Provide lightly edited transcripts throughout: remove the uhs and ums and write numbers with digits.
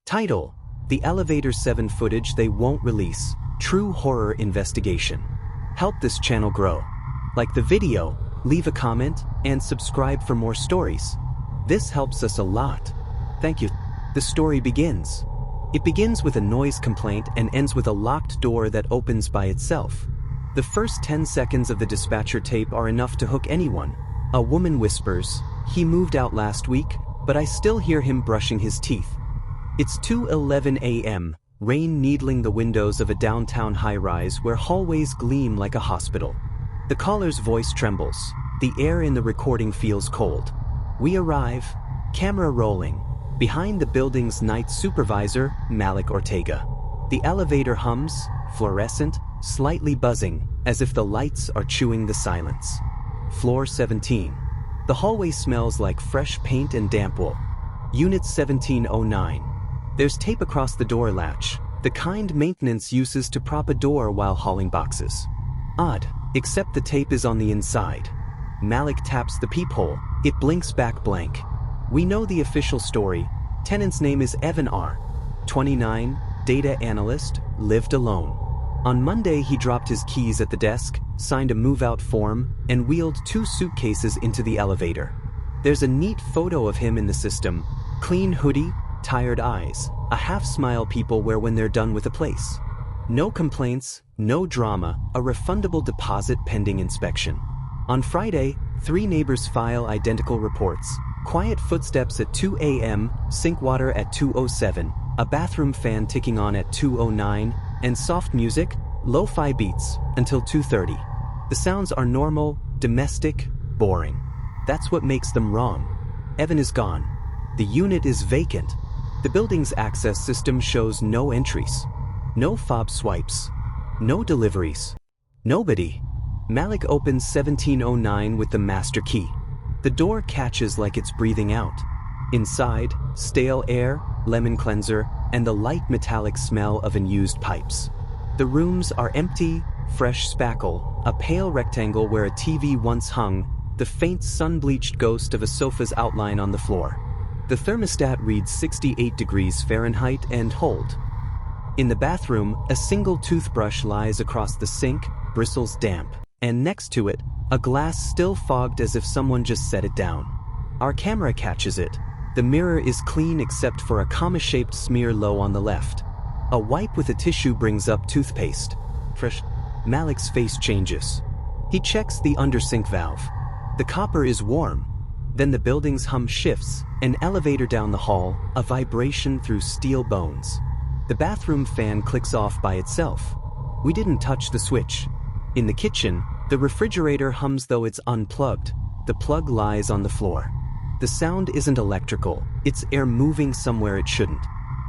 Title: The Elevator 7 Footage They Won't Release, True Horror Investigation. Help this channel grow. Like the video, leave a comment, and subscribe for more stories. This helps us a lot. Thank you. The story begins. It begins with a noise complaint and ends with a locked door that opens by itself. The first 10 seconds of the dispatcher tape are enough to hook anyone. A woman whispers, "He moved out last week, but I still hear him brushing his teeth." It's 2:11 a.m., rain needling the windows of a downtown high-rise where hallways gleam like a hospital. The caller's voice trembles. The air in the recording feels cold. We arrive, camera rolling, behind the building's night supervisor, Malik Ortega. The elevator hums, fluorescent, slightly buzzing, as if the lights are chewing the silence. Floor 17. The hallway smells like fresh paint and damp wool. Unit 1709. There's tape across the door latch, the kind maintenance uses to prop a door while hauling boxes. Odd, except the tape is on the inside. Malik taps the peephole, it blinks back blank. We know the official story. Tenant's name is Evan R. 29, data analyst, lived alone. On Monday he dropped his keys at the desk, signed a move-out form, and wheeled 2 suitcases into the elevator. There's a neat photo of him in the system. Clean hoodie, tired eyes, a half-smile people wear when they're done with a place. No complaints, no drama, a refundable deposit pending inspection. On Friday, 3 neighbors file identical reports. Quiet footsteps at 2 a.m., sink water at 2:07, a bathroom fan ticking on at 2:09, and soft music, lo-fi beats, until 2:30. The sounds are normal, domestic, boring. That's what makes them wrong. Evan is gone. The unit is vacant. The building's access system shows no entries. No fob swipes. No deliveries. Nobody. Malik opens 1709 with the master key. The door catches like it's breathing out. Inside, stale air, lemon cleanser, and the light metallic smell of unused pipes. The rooms are empty, fresh spackle, a pale rectangle where a TV once hung, the faint sun-bleached ghost of a sofa's outline on the floor. The thermostat reads 68 degrees Fahrenheit and hold. In the bathroom, a single toothbrush lies across the sink, bristles damp, and next to it, a glass still fogged as if someone just set it down. Our camera catches it. The mirror is clean except for a comma-shaped smear low on the left. A wipe with a tissue brings up toothpaste. Fresh. Malik's face changes. He checks the under-sink valve. The copper is warm. Then the building's hum shifts, an elevator down the hall, a vibration through steel bones. The bathroom fan clicks off by itself. We didn't touch the switch. In the kitchen, the refrigerator hums though it's unplugged. The plug lies on the floor. The sound isn't electrical, it's air moving somewhere it shouldn't.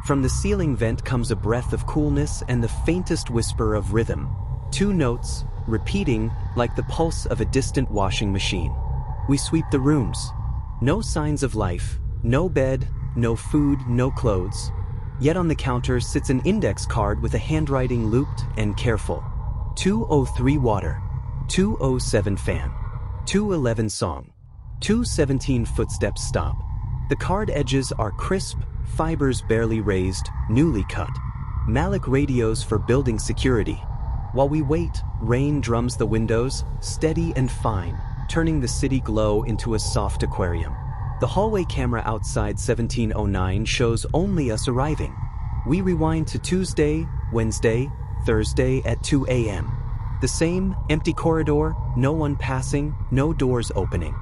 From the ceiling vent comes a breath of coolness and the faintest whisper of rhythm. 2 notes, repeating like the pulse of a distant washing machine. We sweep the rooms. No signs of life, no bed, no food, no clothes. Yet on the counter sits an index card with a handwriting looped and careful. 2:03 water, 2:07 fan, 2:11 song, 2:17 footsteps stop. The card edges are crisp, fibers barely raised, newly cut. Malik radios for building security. While we wait, rain drums the windows, steady and fine, turning the city glow into a soft aquarium. The hallway camera outside 1709 shows only us arriving. We rewind to Tuesday, Wednesday, Thursday at 2 a.m. The same empty corridor, no one passing, no doors opening.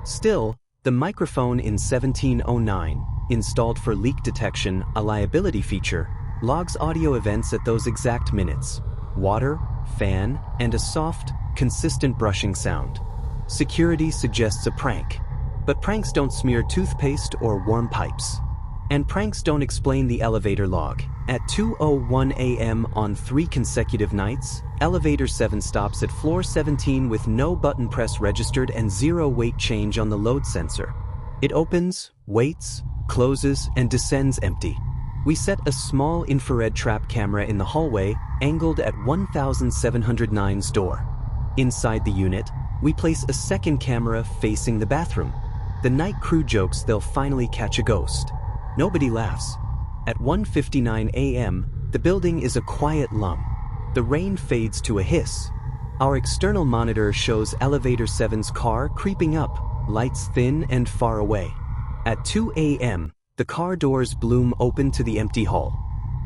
Still, the microphone in 1709, installed for leak detection, a liability feature, logs audio events at those exact minutes. Water, fan, and a soft, consistent brushing sound. Security suggests a prank. But pranks don't smear toothpaste or warm pipes. And pranks don't explain the elevator log. At 2:01 a.m. on 3 consecutive nights, elevator 7 stops at floor 17 with no button press registered and 0 weight change on the load sensor. It opens, waits, closes, and descends empty. We set a small infrared trap camera in the hallway, angled at 1709's door. Inside the unit, we place a second camera facing the bathroom. The night crew jokes they'll finally catch a ghost. Nobody laughs. At 1:59 a.m., the building is a quiet lum. The rain fades to a hiss. Our external monitor shows Elevator 7's car creeping up, lights thin and far away. At 2 a.m., the car doors bloom open to the empty hall.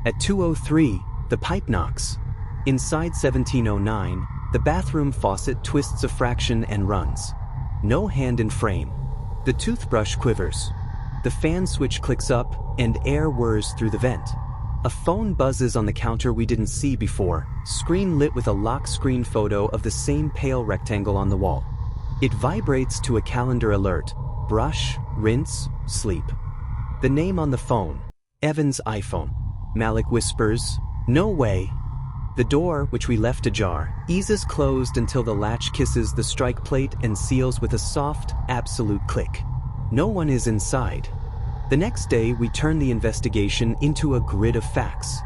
At 2:03, the pipe knocks. Inside 1709, the bathroom faucet twists a fraction and runs. No hand in frame. The toothbrush quivers. The fan switch clicks up, and air whirs through the vent. A phone buzzes on the counter we didn't see before, screen lit with a lock screen photo of the same pale rectangle on the wall. It vibrates to a calendar alert: brush, rinse, sleep. The name on the phone: Evan's iPhone. Malik whispers, "No way." The door, which we left ajar, eases closed until the latch kisses the strike plate and seals with a soft, absolute click. No one is inside. The next day, we turn the investigation into a grid of facts.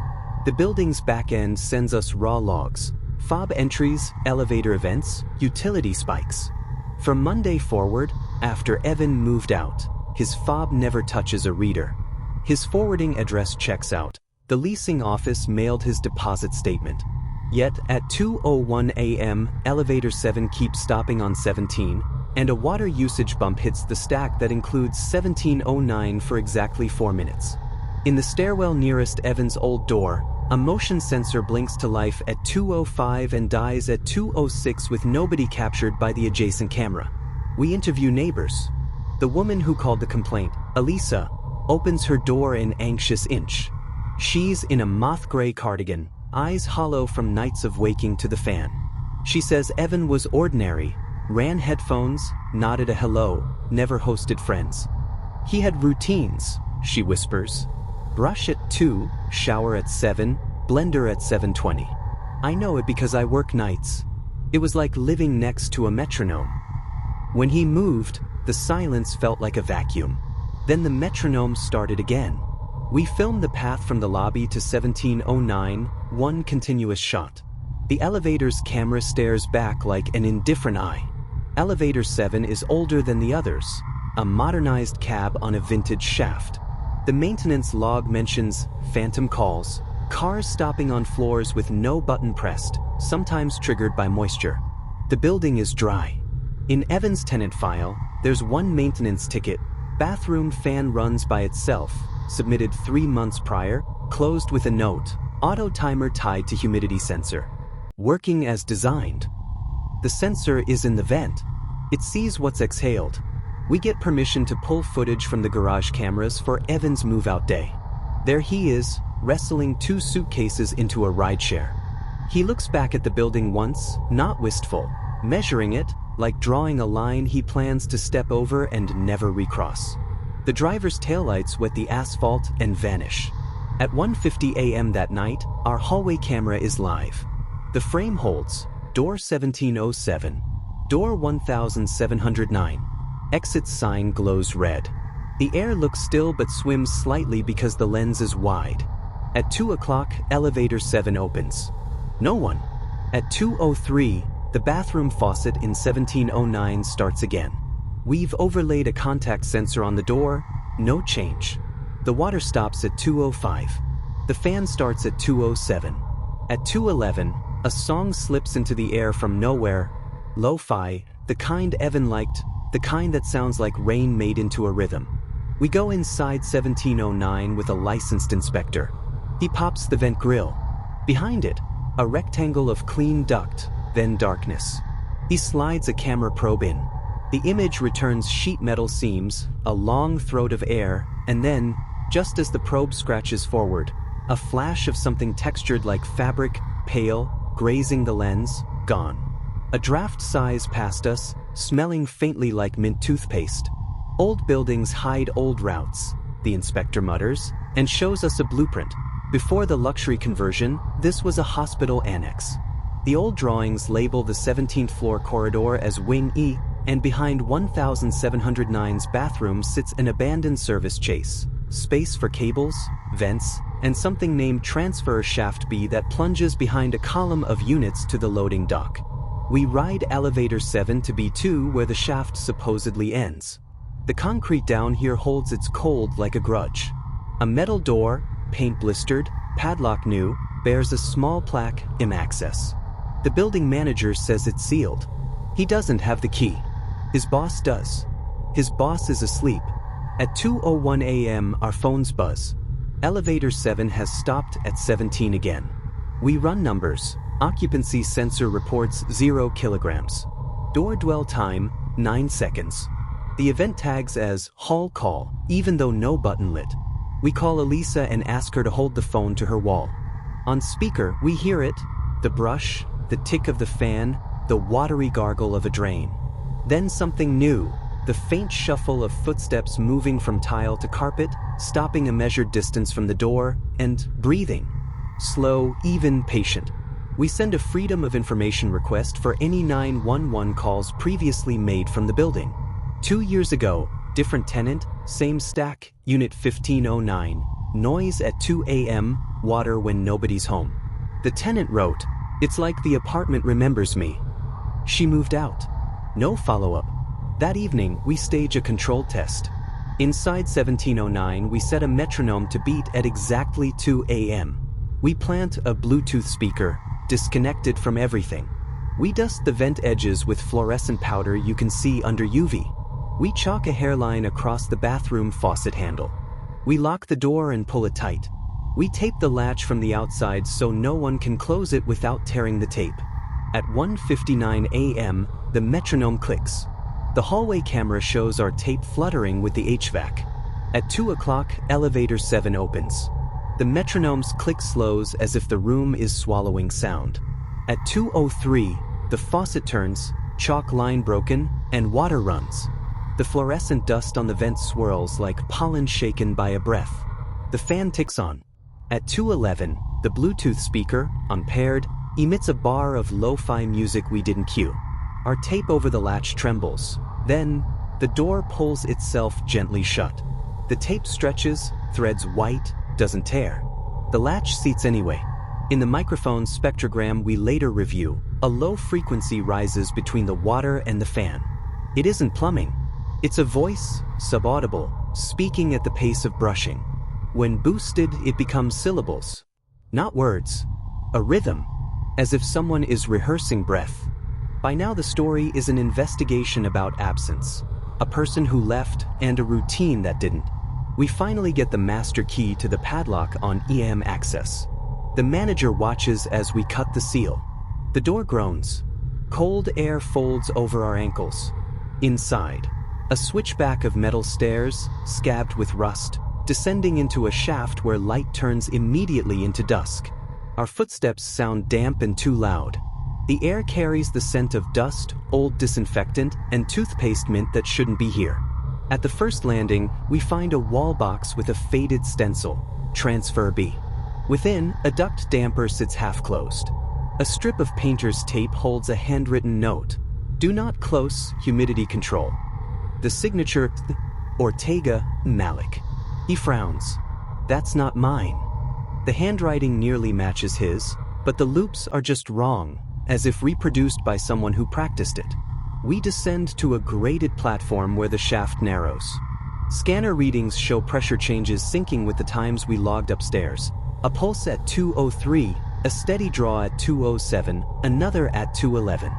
The building's back end sends us raw logs, fob entries, elevator events, utility spikes. From Monday forward, after Evan moved out, his fob never touches a reader. His forwarding address checks out. The leasing office mailed his deposit statement. Yet, at 2:01 a.m., Elevator 7 keeps stopping on 17, and a water usage bump hits the stack that includes 1709 for exactly 4 minutes. In the stairwell nearest Evan's old door, a motion sensor blinks to life at 2:05 and dies at 2:06 with nobody captured by the adjacent camera. We interview neighbors. The woman who called the complaint, Elisa, opens her door an anxious inch. She's in a moth-gray cardigan, eyes hollow from nights of waking to the fan. She says Evan was ordinary, ran headphones, nodded a hello, never hosted friends. He had routines, she whispers. Brush at 2, shower at 7, blender at 7:20. I know it because I work nights. It was like living next to a metronome. When he moved, the silence felt like a vacuum. Then the metronome started again. We filmed the path from the lobby to 1709, one continuous shot. The elevator's camera stares back like an indifferent eye. Elevator 7 is older than the others, a modernized cab on a vintage shaft. The maintenance log mentions phantom calls, cars stopping on floors with no button pressed, sometimes triggered by moisture. The building is dry. In Evan's tenant file, there's one maintenance ticket: bathroom fan runs by itself, submitted 3 months prior, closed with a note, auto timer tied to humidity sensor. Working as designed. The sensor is in the vent. It sees what's exhaled. We get permission to pull footage from the garage cameras for Evan's move-out day. There he is, wrestling 2 suitcases into a rideshare. He looks back at the building once, not wistful, measuring it, like drawing a line he plans to step over and never recross. The driver's taillights wet the asphalt and vanish. At 1:50 a.m. that night, our hallway camera is live. The frame holds, door 1707, door 1709. Exit sign glows red. The air looks still but swims slightly because the lens is wide. At 2 o'clock, elevator 7 opens. No one. At 2:03, the bathroom faucet in 1709 starts again. We've overlaid a contact sensor on the door, no change. The water stops at 2:05. The fan starts at 2:07. At 2:11, a song slips into the air from nowhere. Lo-fi, the kind Evan liked, the kind that sounds like rain made into a rhythm. We go inside 1709 with a licensed inspector. He pops the vent grill. Behind it, a rectangle of clean duct, then darkness. He slides a camera probe in. The image returns sheet metal seams, a long throat of air, and then, just as the probe scratches forward, a flash of something textured like fabric, pale, grazing the lens, gone. A draft sighs past us, smelling faintly like mint toothpaste. Old buildings hide old routes, the inspector mutters, and shows us a blueprint. Before the luxury conversion, this was a hospital annex. The old drawings label the 17th floor corridor as Wing E, and behind 1709's bathroom sits an abandoned service chase, space for cables, vents, and something named transfer shaft B that plunges behind a column of units to the loading dock. We ride elevator 7 to B2 where the shaft supposedly ends. The concrete down here holds its cold like a grudge. A metal door, paint blistered, padlock new, bears a small plaque, "Im access." The building manager says it's sealed. He doesn't have the key. His boss does. His boss is asleep. At 2:01 a.m. our phones buzz. Elevator 7 has stopped at 17 again. We run numbers. Occupancy sensor reports 0 kilograms. Door dwell time, 9 seconds. The event tags as hall call, even though no button lit. We call Elisa and ask her to hold the phone to her wall. On speaker, we hear it, the brush, the tick of the fan, the watery gargle of a drain. Then something new, the faint shuffle of footsteps moving from tile to carpet, stopping a measured distance from the door, and breathing. Slow, even, patient. We send a Freedom of Information request for any 911 calls previously made from the building. 2 years ago, different tenant, same stack, unit 1509, noise at 2 a.m., water when nobody's home. The tenant wrote, "It's like the apartment remembers me." She moved out. No follow-up. That evening, we stage a controlled test. Inside 1709, we set a metronome to beat at exactly 2 a.m. We plant a Bluetooth speaker, disconnected from everything. We dust the vent edges with fluorescent powder you can see under UV. We chalk a hairline across the bathroom faucet handle. We lock the door and pull it tight. We tape the latch from the outside so no one can close it without tearing the tape. At 1:59 a.m., the metronome clicks. The hallway camera shows our tape fluttering with the HVAC. At 2 o'clock, elevator 7 opens. The metronome's click slows as if the room is swallowing sound. At 2:03, the faucet turns, chalk line broken, and water runs. The fluorescent dust on the vent swirls like pollen shaken by a breath. The fan ticks on. At 2:11, the Bluetooth speaker, unpaired, emits a bar of lo-fi music we didn't cue. Our tape over the latch trembles. Then, the door pulls itself gently shut. The tape stretches, threads white, doesn't tear. The latch seats anyway. In the microphone spectrogram we later review, a low frequency rises between the water and the fan. It isn't plumbing. It's a voice, subaudible, speaking at the pace of brushing. When boosted, it becomes syllables. Not words. A rhythm. As if someone is rehearsing breath. By now the story is an investigation about absence. A person who left and a routine that didn't. We finally get the master key to the padlock on EM access. The manager watches as we cut the seal. The door groans. Cold air folds over our ankles. Inside, a switchback of metal stairs, scabbed with rust, descending into a shaft where light turns immediately into dusk. Our footsteps sound damp and too loud. The air carries the scent of dust, old disinfectant, and toothpaste mint that shouldn't be here. At the first landing, we find a wall box with a faded stencil, Transfer B. Within, a duct damper sits half-closed. A strip of painter's tape holds a handwritten note. "Do not close, humidity control." The signature, Ortega Malik. He frowns. "That's not mine." The handwriting nearly matches his, but the loops are just wrong, as if reproduced by someone who practiced it. We descend to a graded platform where the shaft narrows. Scanner readings show pressure changes syncing with the times we logged upstairs. A pulse at 2:03, a steady draw at 2:07, another at 2:11.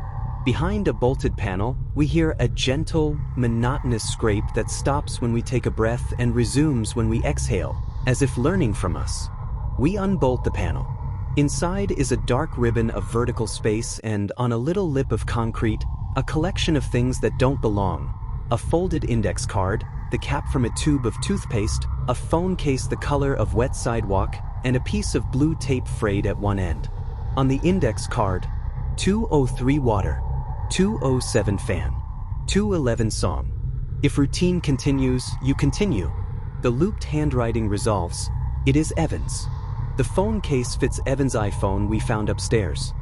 Behind a bolted panel, we hear a gentle, monotonous scrape that stops when we take a breath and resumes when we exhale, as if learning from us. We unbolt the panel. Inside is a dark ribbon of vertical space and, on a little lip of concrete, a collection of things that don't belong. A folded index card, the cap from a tube of toothpaste, a phone case the color of wet sidewalk, and a piece of blue tape frayed at one end. On the index card, 2:03 water, 2:07 fan, 2:11 song. If routine continues, you continue. The looped handwriting resolves. It is Evan's. The phone case fits Evan's iPhone we found upstairs.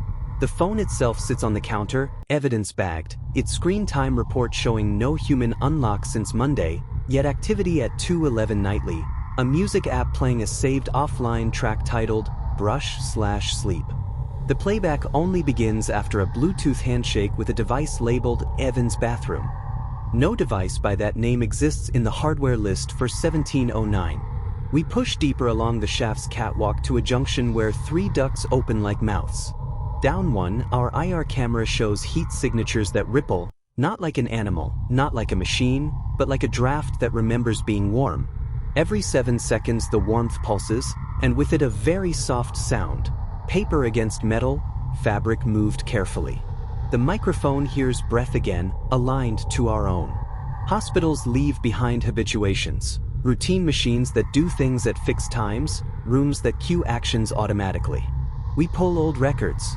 The phone itself sits on the counter, evidence-bagged, its screen time report showing no human unlock since Monday, yet activity at 2:11 nightly, a music app playing a saved offline track titled Brush/Sleep. The playback only begins after a Bluetooth handshake with a device labeled Evan's bathroom. No device by that name exists in the hardware list for 1709. We push deeper along the shaft's catwalk to a junction where 3 ducts open like mouths. Down one, our IR camera shows heat signatures that ripple, not like an animal, not like a machine, but like a draft that remembers being warm. Every 7 seconds the warmth pulses, and with it a very soft sound. Paper against metal, fabric moved carefully. The microphone hears breath again, aligned to our own. Hospitals leave behind habituations. Routine machines that do things at fixed times, rooms that cue actions automatically. We pull old records.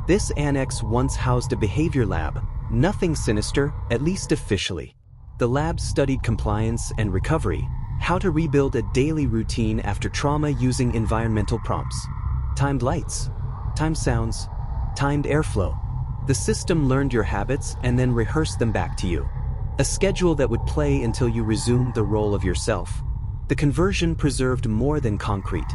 This annex once housed a behavior lab, nothing sinister, at least officially. The lab studied compliance and recovery, how to rebuild a daily routine after trauma using environmental prompts. Timed lights, timed sounds, timed airflow. The system learned your habits and then rehearsed them back to you. A schedule that would play until you resumed the role of yourself. The conversion preserved more than concrete.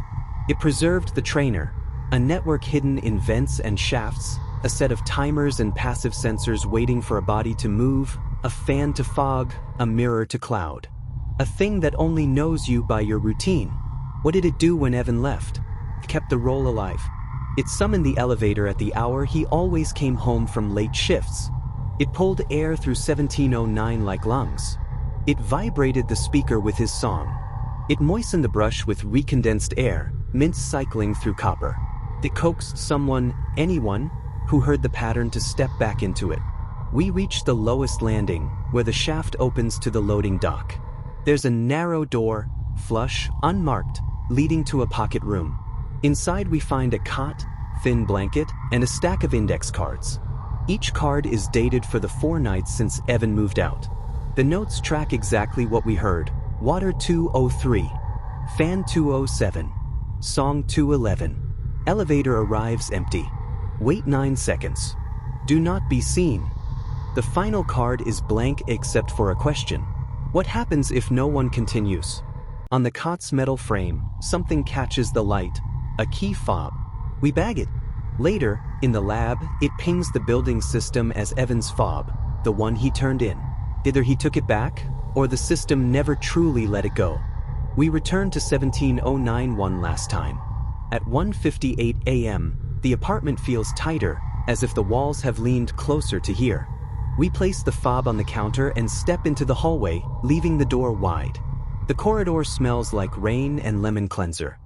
It preserved the trainer, a network hidden in vents and shafts, a set of timers and passive sensors waiting for a body to move, a fan to fog, a mirror to cloud. A thing that only knows you by your routine. What did it do when Evan left? It kept the role alive. It summoned the elevator at the hour he always came home from late shifts. It pulled air through 1709 like lungs. It vibrated the speaker with his song. It moistened the brush with recondensed air, mints cycling through copper. It coaxed someone, anyone, who heard the pattern to step back into it. We reach the lowest landing, where the shaft opens to the loading dock. There's a narrow door, flush, unmarked, leading to a pocket room. Inside we find a cot, thin blanket, and a stack of index cards. Each card is dated for the 4 nights since Evan moved out. The notes track exactly what we heard. Water 203, fan 207, song 211. Elevator arrives empty. Wait 9 seconds. Do not be seen. The final card is blank except for a question. What happens if no one continues? On the cot's metal frame, something catches the light. A key fob. We bag it. Later, in the lab, it pings the building system as Evan's fob, the one he turned in. Either he took it back, or the system never truly let it go. We returned to 17091 one last time. At 1:58 a.m., the apartment feels tighter, as if the walls have leaned closer to here. We place the fob on the counter and step into the hallway, leaving the door wide. The corridor smells like rain and lemon cleanser.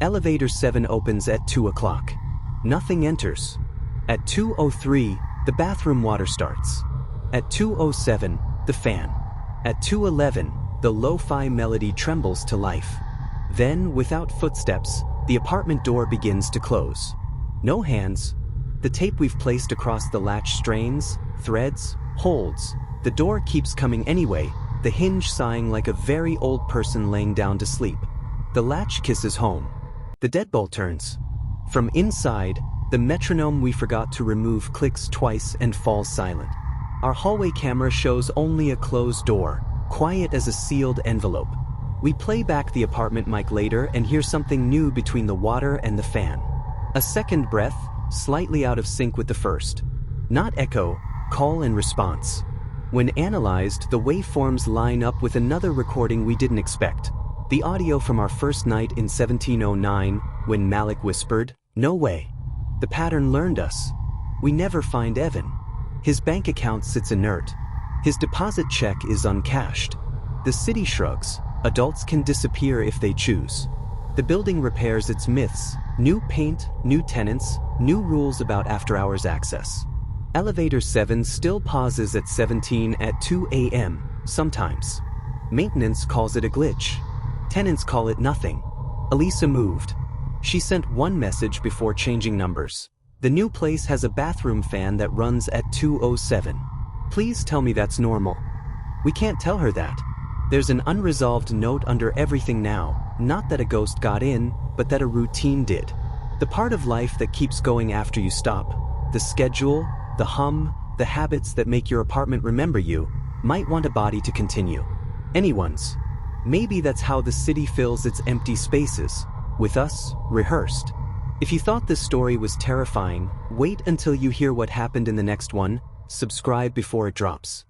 Elevator 7 opens at 2 o'clock. Nothing enters. At 2:03, the bathroom water starts. At 2:07, the fan. At 2:11, the lo-fi melody trembles to life. Then, without footsteps, the apartment door begins to close. No hands. The tape we've placed across the latch strains, threads, holds. The door keeps coming anyway, the hinge sighing like a very old person laying down to sleep. The latch kisses home. The deadbolt turns. From inside, the metronome we forgot to remove clicks twice and falls silent. Our hallway camera shows only a closed door, quiet as a sealed envelope. We play back the apartment mic later and hear something new between the water and the fan. A second breath, slightly out of sync with the first. Not echo, call and response. When analyzed, the waveforms line up with another recording we didn't expect. The audio from our first night in 1709, when Malik whispered, "No way." The pattern learned us. We never find Evan. His bank account sits inert. His deposit check is uncashed. The city shrugs. Adults can disappear if they choose. The building repairs its myths. New paint, new tenants, new rules about after-hours access. Elevator 7 still pauses at 17 at 2 a.m., sometimes. Maintenance calls it a glitch. Tenants call it nothing. Elisa moved. She sent one message before changing numbers. The new place has a bathroom fan that runs at 2:07. Please tell me that's normal. We can't tell her that. There's an unresolved note under everything now, not that a ghost got in, but that a routine did. The part of life that keeps going after you stop. The schedule, the hum, the habits that make your apartment remember you, might want a body to continue. Anyone's. Maybe that's how the city fills its empty spaces. With us, rehearsed. If you thought this story was terrifying, wait until you hear what happened in the next one. Subscribe before it drops.